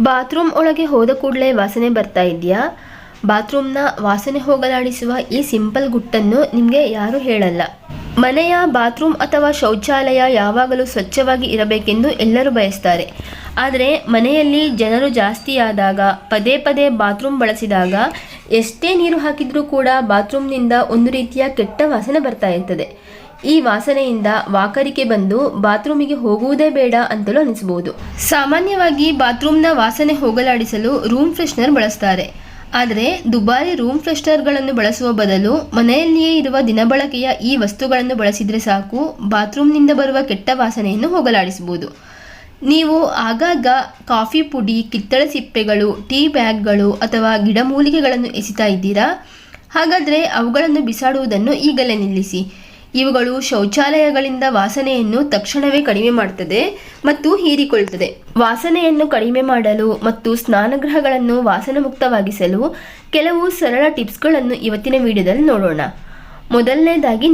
Bathroom ಒಳಗೆ ಹೋದ ಕೂಡಲೇ ವಾಸನೆ ಬರ್ತಾ ಇದೆಯಾ? ಬಾತ್ರೂಮ್ನ ವಾಸನೆ ಹೋಗಲಾಡಿಸುವ ಈ ಸಿಂಪಲ್ ಗುಟ್ಟನ್ನು ನಿಮಗೆ ಯಾರೂ ಹೇಳಲ್ಲ. ಮನೆಯ ಬಾತ್ರೂಮ್ ಅಥವಾ ಶೌಚಾಲಯ ಯಾವಾಗಲೂ ಸ್ವಚ್ಛವಾಗಿ ಇರಬೇಕೆಂದು ಎಲ್ಲರೂ ಬಯಸ್ತಾರೆ. ಆದರೆ ಮನೆಯಲ್ಲಿ ಜನರು ಜಾಸ್ತಿಯಾದಾಗ, ಪದೇ ಪದೇ ಬಾತ್ರೂಮ್ ಬಳಸಿದಾಗ ಎಷ್ಟೇ ನೀರು ಹಾಕಿದರೂ ಕೂಡ ಬಾತ್ರೂಮ್ನಿಂದ ಒಂದು ರೀತಿಯ ಕೆಟ್ಟ ವಾಸನೆ ಬರ್ತಾ ಇರ್ತದೆ. ಈ ವಾಸನೆಯಿಂದ ವಾಕರಿಕೆ ಬಂದು ಬಾತ್ರೂಮಿಗೆ ಹೋಗುವುದೇ ಬೇಡ ಅಂತಲೂ ಅನಿಸಬಹುದು. ಸಾಮಾನ್ಯವಾಗಿ ಬಾತ್ರೂಮ್ನ ವಾಸನೆ ಹೋಗಲಾಡಿಸಲು ರೂಮ್ ಫ್ರೆಶ್ನರ್ ಬಳಸ್ತಾರೆ. ಆದರೆ ದುಬಾರಿ ರೂಮ್ ಫ್ರೆಶ್ನರ್ಗಳನ್ನು ಬಳಸುವ ಬದಲು ಮನೆಯಲ್ಲಿಯೇ ಇರುವ ದಿನಬಳಕೆಯ ಈ ವಸ್ತುಗಳನ್ನು ಬಳಸಿದರೆ ಸಾಕು, ಬಾತ್ರೂಮ್ನಿಂದ ಬರುವ ಕೆಟ್ಟ ವಾಸನೆಯನ್ನು ಹೋಗಲಾಡಿಸಬಹುದು. ನೀವು ಆಗಾಗ ಕಾಫಿ ಪುಡಿ, ಕಿತ್ತಳೆ ಸಿಪ್ಪೆಗಳು, ಟೀ ಬ್ಯಾಗ್ಗಳು ಅಥವಾ ಗಿಡಮೂಲಿಕೆಗಳನ್ನು ಎಸಿತಾ ಇದ್ದೀರಾ? ಹಾಗಾದರೆ ಅವುಗಳನ್ನು ಬಿಸಾಡುವುದನ್ನು ಈಗಲೇ ನಿಲ್ಲಿಸಿ. ಇವುಗಳು ಶೌಚಾಲಯಗಳಿಂದ ವಾಸನೆಯನ್ನು ತಕ್ಷಣವೇ ಕಡಿಮೆ ಮಾಡುತ್ತದೆ ಮತ್ತು ಹೀರಿಕೊಳ್ಳುತ್ತದೆ. ವಾಸನೆಯನ್ನು ಕಡಿಮೆ ಮಾಡಲು ಮತ್ತು ಸ್ನಾನಗೃಹಗಳನ್ನು ವಾಸನೆ ಮುಕ್ತವಾಗಿಸಲು ಕೆಲವು ಸರಳ ಟಿಪ್ಸ್ಗಳನ್ನು ಇವತ್ತಿನ ವಿಡಿಯೋದಲ್ಲಿ ನೋಡೋಣ. ಮೊದಲನೇದಾಗಿ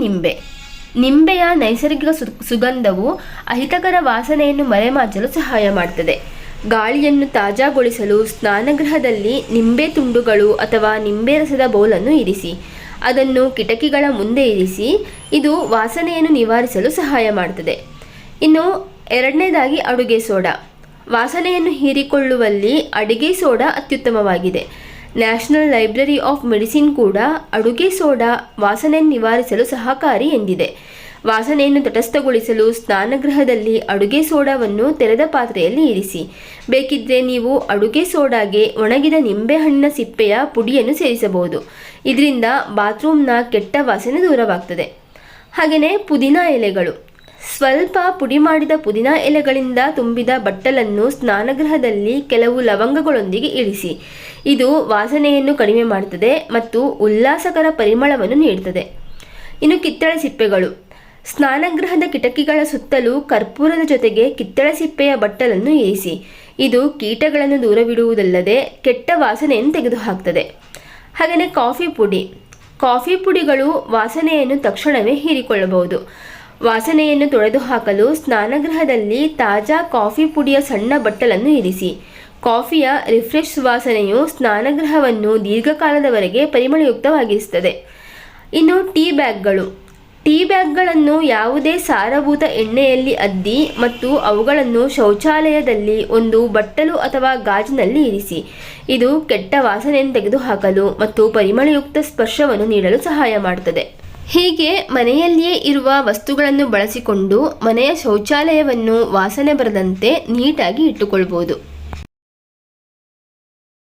ನಿಂಬೆಯ ನೈಸರ್ಗಿಕ ಸುಗಂಧವು ಅಹಿತಕರ ವಾಸನೆಯನ್ನು ಮರೆಮಾಚಲು ಸಹಾಯ ಮಾಡುತ್ತದೆ. ಗಾಳಿಯನ್ನು ತಾಜಾಗೊಳಿಸಲು ಸ್ನಾನಗೃಹದಲ್ಲಿ ನಿಂಬೆ ತುಂಡುಗಳು ಅಥವಾ ನಿಂಬೆ ರಸದ ಬೌಲನ್ನು ಇರಿಸಿ. ಅದನ್ನು ಕಿಟಕಿಗಳ ಮುಂದೆ ಇರಿಸಿ. ಇದು ವಾಸನೆಯನ್ನು ನಿವಾರಿಸಲು ಸಹಾಯ ಮಾಡುತ್ತದೆ. ಇನ್ನು ಎರಡನೇದಾಗಿ ಅಡುಗೆ ಸೋಡಾ. ವಾಸನೆಯನ್ನು ಹೀರಿಕೊಳ್ಳುವಲ್ಲಿ ಅಡುಗೆ ಸೋಡಾ ಅತ್ಯುತ್ತಮವಾಗಿದೆ. ನ್ಯಾಷನಲ್ ಲೈಬ್ರರಿ ಆಫ್ ಮೆಡಿಸಿನ್ ಕೂಡ ಅಡುಗೆ ಸೋಡಾ ವಾಸನೆಯನ್ನು ನಿವಾರಿಸಲು ಸಹಕಾರಿ ಎಂದಿದೆ. ವಾಸನೆಯನ್ನು ತಟಸ್ಥಗೊಳಿಸಲು ಸ್ನಾನಗೃಹದಲ್ಲಿ ಅಡುಗೆ ಸೋಡಾವನ್ನು ತೆರೆದ ಪಾತ್ರೆಯಲ್ಲಿ ಇರಿಸಿ. ಬೇಕಿದ್ದರೆ ನೀವು ಅಡುಗೆ ಸೋಡಾಗೆ ಒಣಗಿದ ನಿಂಬೆಹಣ್ಣಿನ ಸಿಪ್ಪೆಯ ಪುಡಿಯನ್ನು ಸೇರಿಸಬಹುದು. ಇದರಿಂದ ಬಾತ್ರೂಮ್ನ ಕೆಟ್ಟ ವಾಸನೆ ದೂರವಾಗ್ತದೆ. ಹಾಗೆಯೇ ಪುದೀನಾ ಎಲೆಗಳು. ಸ್ವಲ್ಪ ಪುಡಿ ಮಾಡಿದ ಪುದೀನಾ ಎಲೆಗಳಿಂದ ತುಂಬಿದ ಬಟ್ಟಲನ್ನು ಸ್ನಾನಗೃಹದಲ್ಲಿ ಕೆಲವು ಲವಂಗಗಳೊಂದಿಗೆ ಇಳಿಸಿ. ಇದು ವಾಸನೆಯನ್ನು ಕಡಿಮೆ ಮಾಡುತ್ತದೆ ಮತ್ತು ಉಲ್ಲಾಸಕರ ಪರಿಮಳವನ್ನು ನೀಡುತ್ತದೆ. ಇನ್ನು ಕಿತ್ತಳೆ ಸಿಪ್ಪೆಗಳು. ಸ್ನಾನಗೃಹದ ಕಿಟಕಿಗಳ ಸುತ್ತಲೂ ಕರ್ಪೂರದ ಜೊತೆಗೆ ಕಿತ್ತಳೆ ಸಿಪ್ಪೆಯ ಬಟ್ಟಲನ್ನು ಇರಿಸಿ. ಇದು ಕೀಟಗಳನ್ನು ದೂರವಿಡುವುದಲ್ಲದೆ ಕೆಟ್ಟ ವಾಸನೆಯನ್ನು ತೆಗೆದುಹಾಕ್ತದೆ. ಹಾಗೆಯೇ ಕಾಫಿ ಪುಡಿಗಳು ವಾಸನೆಯನ್ನು ತಕ್ಷಣವೇ ಹೀರಿಕೊಳ್ಳಬಹುದು. ವಾಸನೆಯನ್ನು ತೊಡೆದುಹಾಕಲು ಸ್ನಾನಗೃಹದಲ್ಲಿ ತಾಜಾ ಕಾಫಿ ಪುಡಿಯ ಸಣ್ಣ ಬಟ್ಟಲನ್ನು ಇರಿಸಿ. ಕಾಫಿಯ ರಿಫ್ರೆಶ್ ವಾಸನೆಯು ಸ್ನಾನಗೃಹವನ್ನು ದೀರ್ಘಕಾಲದವರೆಗೆ ಪರಿಮಳಯುಕ್ತವಾಗಿರುತ್ತದೆ. ಇನ್ನು ಟೀ ಬ್ಯಾಗ್ಗಳನ್ನು ಯಾವುದೇ ಸಾರಭೂತ ಎಣ್ಣೆಯಲ್ಲಿ ಅದ್ದಿ ಮತ್ತು ಅವುಗಳನ್ನು ಶೌಚಾಲಯದಲ್ಲಿ ಒಂದು ಬಟ್ಟಲು ಅಥವಾ ಗಾಜಿನಲ್ಲಿ ಇರಿಸಿ. ಇದು ಕೆಟ್ಟ ವಾಸನೆಯನ್ನು ತೆಗೆದುಹಾಕಲು ಮತ್ತು ಪರಿಮಳಯುಕ್ತ ಸ್ಪರ್ಶವನ್ನು ನೀಡಲು ಸಹಾಯ ಮಾಡುತ್ತದೆ. ಹೀಗೆ ಮನೆಯಲ್ಲಿಯೇ ಇರುವ ವಸ್ತುಗಳನ್ನು ಬಳಸಿಕೊಂಡು ಮನೆಯ ಶೌಚಾಲಯವನ್ನು ವಾಸನೆ ಬರದಂತೆ ನೀಟಾಗಿ ಇಟ್ಟುಕೊಳ್ಬೋದು.